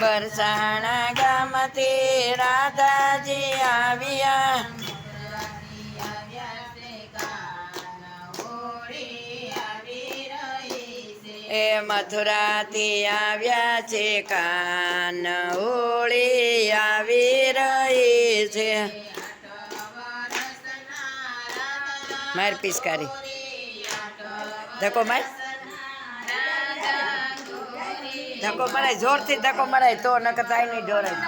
બરસાણા ગામથી રાધાજી આવ્યા, એ મથુરાથી આવ્યા છે કાન, હોળી આવી રહી છે. માર પિચકારી ધક્કો માર, ધક્કો મરાય, જોરથી ધક્કો મરાય તો નકર થાય નહીં ઢોરાય.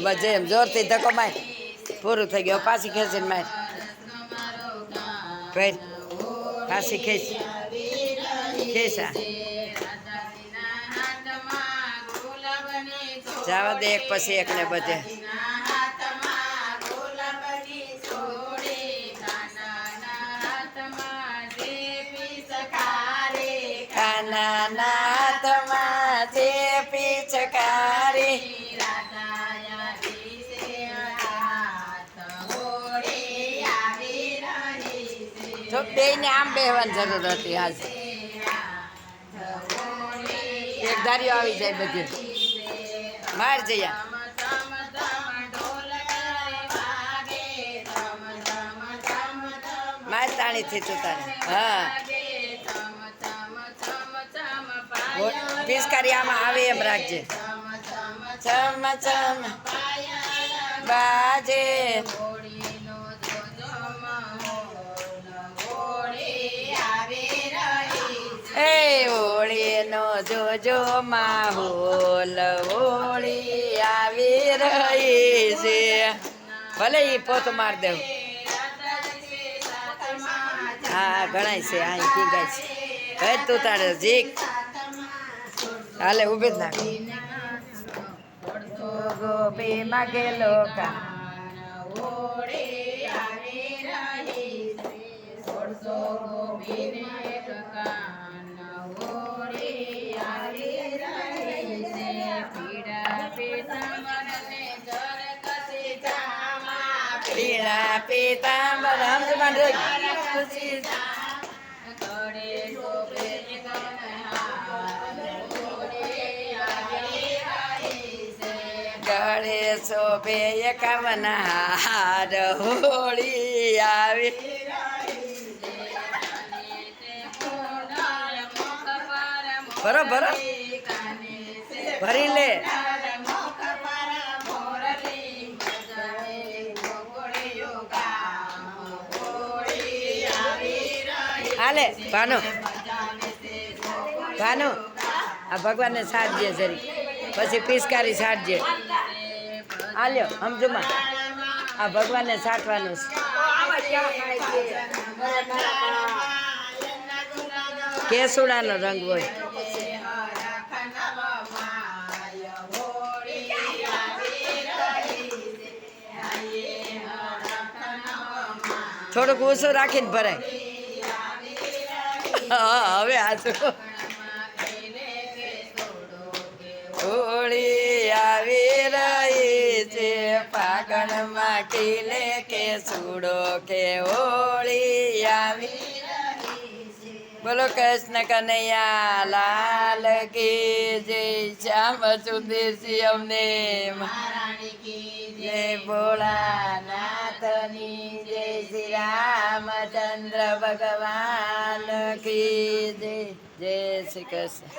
બસ એમ જોરથી ધક્કો માર, પૂરું થઈ ગયું. પાછી ખેંચીને માર, ભાઈ પાછી ખેંચ, ખેંચા જવા દે, એક પછી એકને બધે. કાના નાથમાં છે પિચકારી, તો બેયને આમ બેહવાની જરૂર હતી. હાલ એક ધારીઓ આવી જાય બધી. માર જયા માર તાણીથી તું તારે. હા પિચકારી આમાં આવે એમ રાખજે. ચમ ચમ બાજે, એ હોળીનો જોજો માહોલ, હોળી આવી રહી છે. ભલે એ પોત માર દેવ. હા ગણાય છે, અહીં પીગાય છે. ભાઈ તું તારે જીક હાલે ઉભી જ નાખ. ગોપી માગેલો પીળા પીતાંબર હમજમાં ગળે શોભે એકાવન હાર, હોળી આવી. ભરો ભરો ભરી લે. હાલે ભાનુ, ભાનુ આ ભગવાનને સાધજે જરી, પછી પિચકારી સાધજે. હાલ્યો સમજુમાં, આ ભગવાનને સાટવાનું છે. કેસુડાનો રંગ હોય. થોડુંક ઊંચું રાખીને ભરાય. હા હવે આજો હોળી આવી રહી છે, પાગણમાં ખીલે કે સુડો કે હોળી આવી. બોલો કૃષ્ણ કનૈયા લાલ કી જય, શ્યામ સુંદર અમને જય, ભોળાનાથની જય, શ્રી રામચંદ્ર ભગવાન કી જય. જય શ્રી કૃષ્ણ.